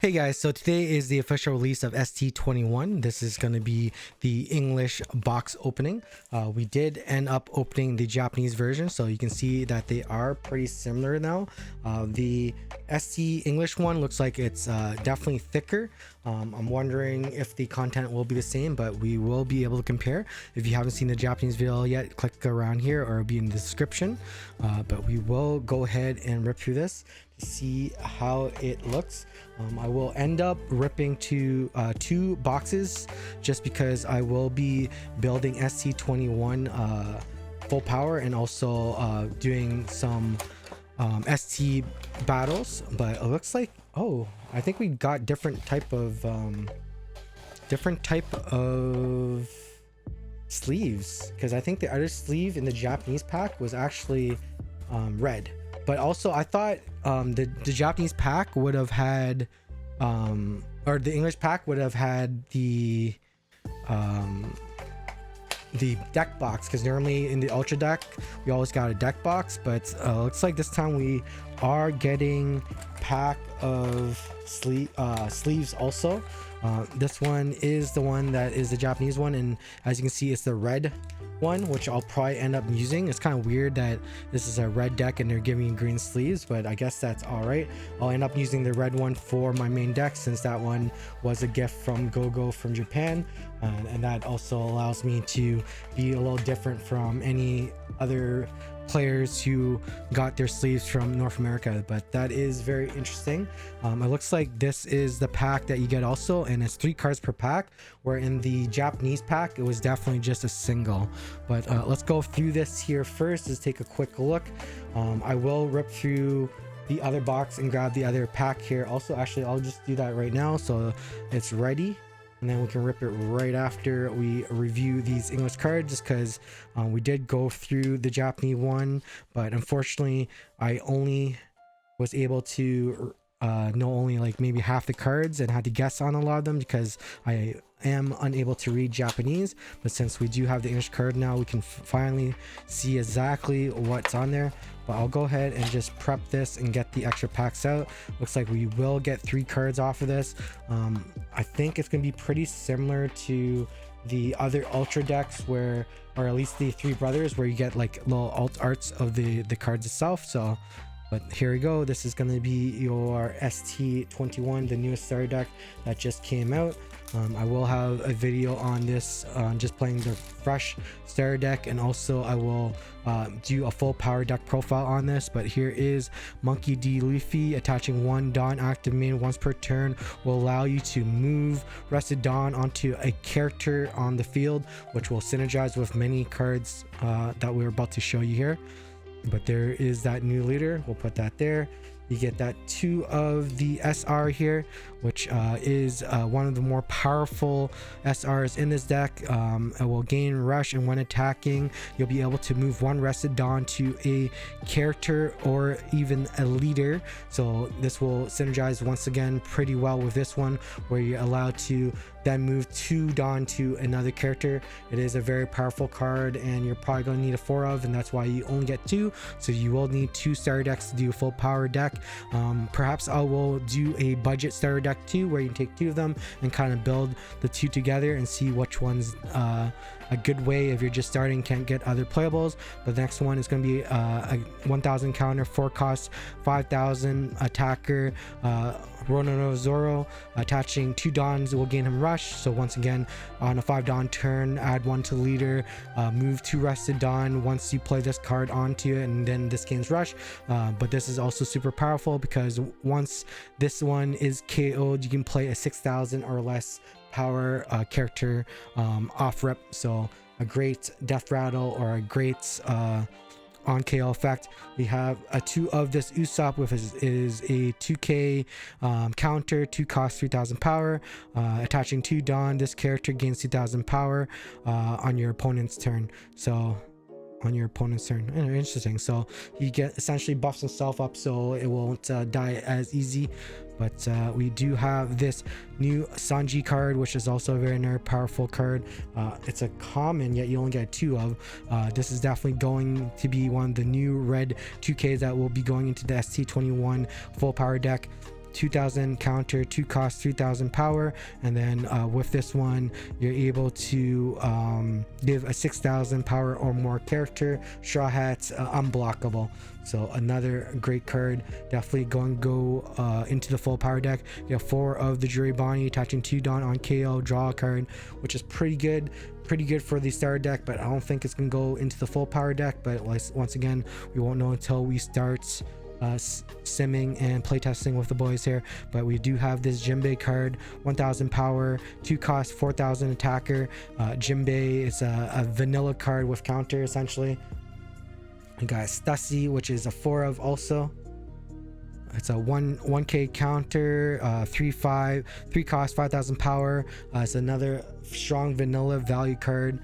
Hey guys, so today is the official release of ST21. This is going to be the English box opening. We did end up opening the Japanese version, so you can see that they are pretty similar now. The ST English one looks like it's definitely thicker. I'm wondering if the content will be the same, but we will be able to compare. If you haven't seen the Japanese video yet, click around here or it'll be in the description. But we will go ahead and rip through this to see how it looks. I will end up ripping two boxes just because I will be building ST21 full power and also doing some ST battles. But it looks like, oh, I think we got different type of sleeves, because I think the other sleeve in the Japanese pack was actually red. But also I thought the Japanese pack would have had or the English pack would have had the deck box, because normally in the ultra deck we always got a deck box, but looks like this time we are getting pack of sleeves also. This one is the one that is the Japanese one, and as you can see it's the red one, which I'll probably end up using. It's kind of weird that this is a red deck and they're giving you green sleeves, but I guess that's all right. I'll end up using the red one for my main deck, since that one was a gift from GoGo from Japan, and that also allows me to be a little different from any other players who got their sleeves from North America. But that is very interesting. It looks like this is the pack that you get also, and it's 3 cards per pack, where in the Japanese pack it was definitely just a single. But let's go through this here first. Let's take a quick look. I will rip through the other box and grab the other pack here also. Actually, I'll just do that right now so it's ready, and then we can rip it right after we review these English cards, just because we did go through the Japanese one, but unfortunately I only was able to know only like maybe half the cards and had to guess on a lot of them because I am unable to read Japanese. But since we do have the English card now, we can finally see exactly what's on there. But I'll go ahead and just prep this and get the extra packs out. Looks like we will get 3 cards off of this. I think it's gonna be pretty similar to the other ultra decks, where, or at least the 3 brothers, where you get like little alt arts of the cards itself. So but here we go. This is going to be your ST21, the newest starter deck that just came out. I will have a video on this, just playing the fresh starter deck, and also I will do a full power deck profile on this. But here is Monkey D. Luffy. Attaching 1 Dawn active main once per turn will allow you to move Rested Dawn onto a character on the field, which will synergize with many cards that we're about to show you here. But there is that new leader. We'll put that there. You get that 2 of the SR here, which is one of the more powerful SRs in this deck. It will gain rush, and when attacking you'll be able to move 1 Rested Dawn to a character or even a leader. So this will synergize once again pretty well with this one, where you're allowed to then move 2 Dawn to another character. It is a very powerful card, and you're probably going to need a 4 of, and that's why you only get 2. So you will need 2 starter decks to do a full power deck. Perhaps I will do a budget starter deck too, where you can take 2 of them and kind of build the 2 together and see which one's a good way if you're just starting, can't get other playables. But the next one is going to be a 1000 counter, 4 cost, 5000 attacker, Ronono Zoro. Attaching 2 Dawns will gain him rush. So once again, on a 5 Dawn turn, add 1 to leader, move 2 Rested Dawn once you play this card onto it, and then this gains rush. But this is also super powerful, because once this one is KO'd, you can play a 6000 or less power character off rip. So a great death rattle or a great on KO effect. We have a 2 of this Usopp, with is a 2k counter, 2 cost, 3000 power. Attaching 2 Dawn, this character gains 2000 power on your opponent's turn. So on your opponent's turn. Interesting. So he essentially buffs himself up so it won't die as easy. But we do have this new Sanji card, which is also a very powerful card. It's a common, yet you only get 2 of. This is definitely going to be one of the new red 2Ks that will be going into the ST21 full power deck. 2000 counter, 2 cost, 3000 power, and then with this one you're able to give a 6000 power or more character. Straw Hat's unblockable, so another great card. Definitely go into the full power deck. You have 4 of the Jury Bonnie, attaching 2 Dawn on KO, draw a card, which is pretty good for the starter deck, but I don't think it's gonna go into the full power deck. But once again, we won't know until we start simming and playtesting with the boys here. But we do have this Jimbei card, 1000 power, 2 cost, 4000 attacker. Jimbei is a vanilla card with counter essentially. We got Stussy, which is a 4 of also. It's a 1k counter, 3 cost, 5000 power. It's another strong vanilla value card.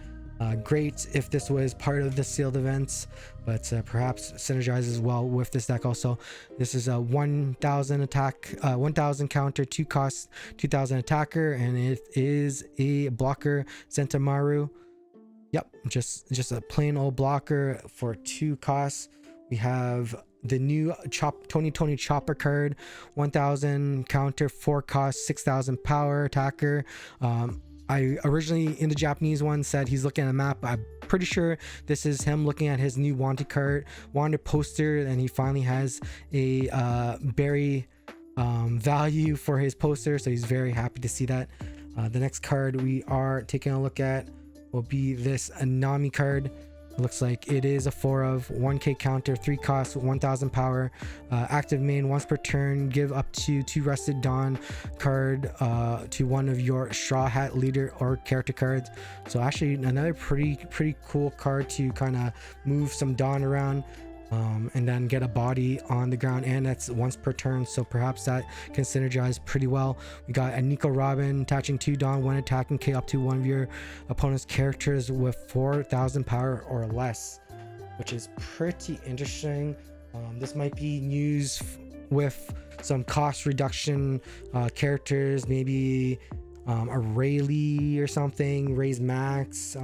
Great if this was part of the sealed events, but perhaps synergizes well with this deck also. This is a 1000 attack, 1000 counter, 2 cost, 2000 attacker, and it is a blocker Sentamaru. Yep, just a plain old blocker for 2 costs. We have the new 2020 Chopper card, 1000 counter, 4 cost, 6000 power attacker. I originally in the Japanese one said he's looking at a map, but I'm pretty sure this is him looking at his new wanted poster, and he finally has a berry value for his poster, so he's very happy to see that. The next card we are taking a look at will be this Anami card. It looks like it is a 4 of 1k counter, 3 cost, 1000 power. Active main once per turn, give up to 2 Rested Dawn card to one of your Straw Hat leader or character cards. So actually another pretty cool card to kind of move some Dawn around. And then get a body on the ground, and that's once per turn, so perhaps that can synergize pretty well. We got a Nico Robin, attaching 2 Dawn when attacking K up to one of your opponent's characters with 4000 power or less, which is pretty interesting. This might be used with some cost reduction characters, maybe a Rayleigh or something, Ray's Max.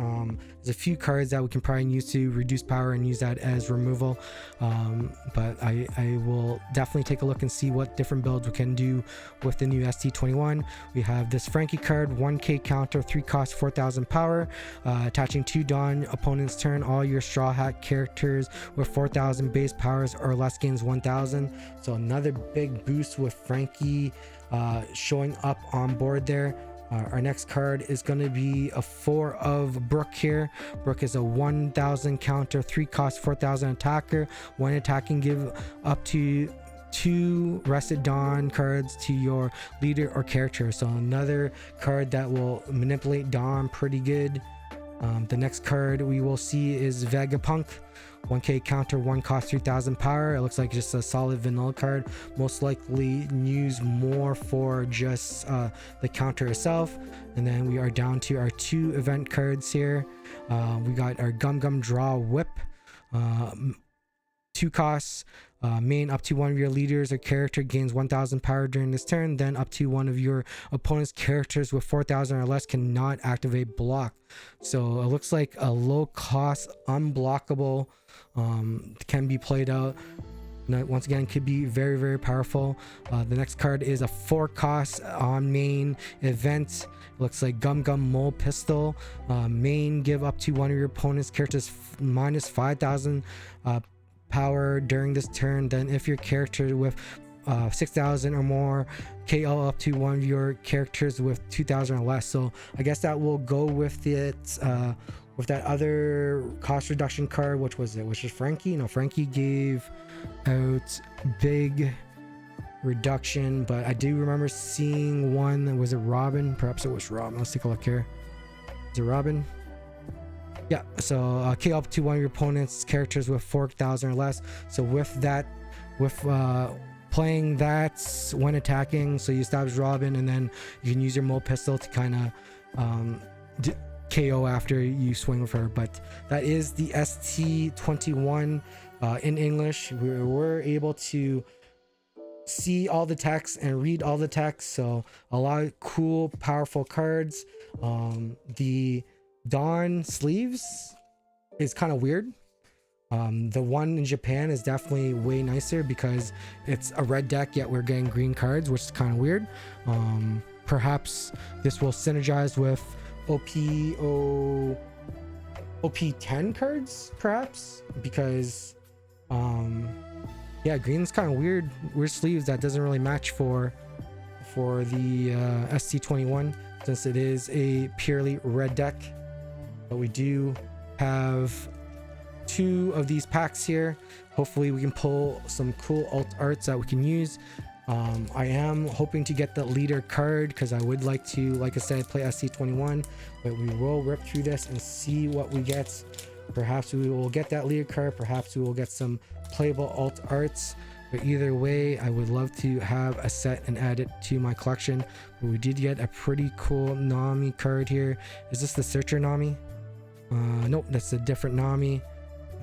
There's a few cards that we can probably use to reduce power and use that as removal, but I will definitely take a look and see what different builds we can do with the new ST21. We have this Frankie card, 1k counter, 3 cost, 4000 power, attaching 2 Dawn opponent's turn. All your Straw Hat characters with 4000 base powers or less gains 1000. So another big boost with Frankie showing up on board there. Our next card is going to be a 4 of Brooke here. Brooke is a 1000 counter, 3 cost, 4000 attacker. When attacking, give up to 2 Rested Dawn cards to your leader or character. So another card that will manipulate Dawn pretty good. The next card we will see is Vegapunk. 1k counter, 1 cost, 3000 power. It looks like just a solid vanilla card, most likely used more for just the counter itself. And then we are down to our 2 event cards here. We got our Gum Draw Whip, 2 costs. Main up to one of your leaders or character gains 1000 power during this turn. Then up to one of your opponent's characters with 4000 or less cannot activate block. So it looks like a low cost unblockable can be played out. Now, once again, could be very powerful. The next card is a 4 cost on main event. Looks like Gum Mole Pistol. Main, give up to one of your opponent's characters minus 5000 power during this turn. Then if your character with 6000 or more, KO up to one of your characters with 2000 or less. So I guess that will go with it, with that other cost reduction card. Which was it? Which is Frankie? No, Frankie gave out big reduction, but I do remember seeing one. Was it Robin? Perhaps it was Robin. Let's take a look here. Is it Robin? Yeah, so KO up to one of your opponent's characters with 4000 or less. So with that, with playing that when attacking, so you establish Robin, and then you can use your Mole Pistol to kind of KO after you swing with her. But that is the ST21 in English. We were able to see all the text and read all the text, so a lot of cool, powerful cards. The Dawn sleeves is kind of weird. The one in Japan is definitely way nicer because it's a red deck, yet we're getting green cards, which is kind of weird. Perhaps this will synergize with OP10 cards, perhaps, because yeah, green's kind of weird sleeves that doesn't really match for the ST21, since it is a purely red deck. But we do have 2 of these packs here. Hopefully we can pull some cool alt arts that we can use. I am hoping to get the leader card because I would like to, like I said, play ST21, but we will rip through this and see what we get. Perhaps we will get that leader card, perhaps we will get some playable alt arts, but either way I would love to have a set and add it to my collection. But we did get a pretty cool Nami card here. Is this the Searcher Nami? Nope, that's a different Nami.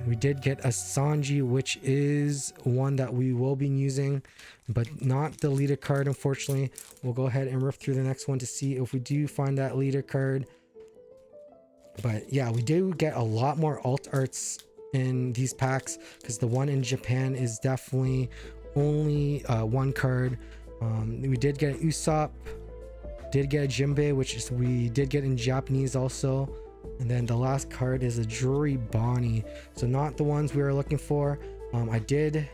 We did get a Sanji, which is one that we will be using, but not the leader card, unfortunately. We'll go ahead and rip through the next one to see if we do find that leader card. But yeah, we do get a lot more alt arts in these packs because the one in Japan is definitely only 1 card. We did get an Usopp, did get a Jinbei, which is we did get in Japanese also. And then the last card is a Juri Bonnie, so not the ones we were looking for. I did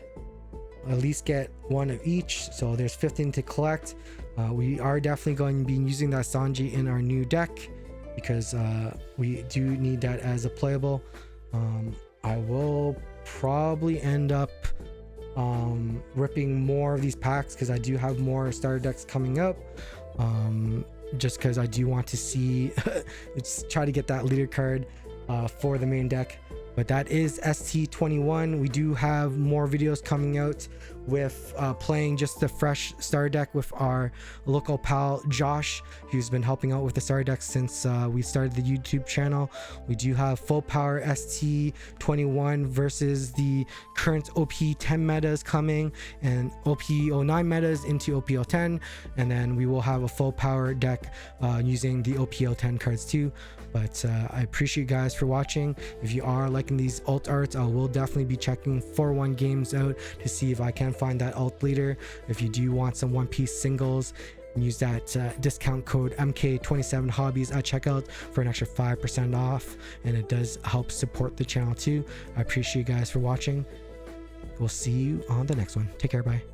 at least get 1 of each, so there's 15 to collect. We are definitely going to be using that Sanji in our new deck because we do need that as a playable. I will probably end up ripping more of these packs because I do have more starter decks coming up. Just because I do want to see try to get that leader card for the main deck. But that is ST21. We do have more videos coming out with playing just the fresh starter deck with our local pal Josh, who's been helping out with the starter deck since we started the YouTube channel. We do have full power ST21 versus the current OP10 metas coming, and OP09 metas into OP10, and then we will have a full power deck using the OP10 cards too. But I appreciate you guys for watching. If you are liking these alt arts, I will definitely be checking 4-1 games out to see if I can find that alt leader. If you do want some One Piece singles, use that discount code MK27 Hobbies at checkout for an extra 5% off, and it does help support the channel too. I appreciate you guys for watching. We'll see you on the next one. Take care. Bye.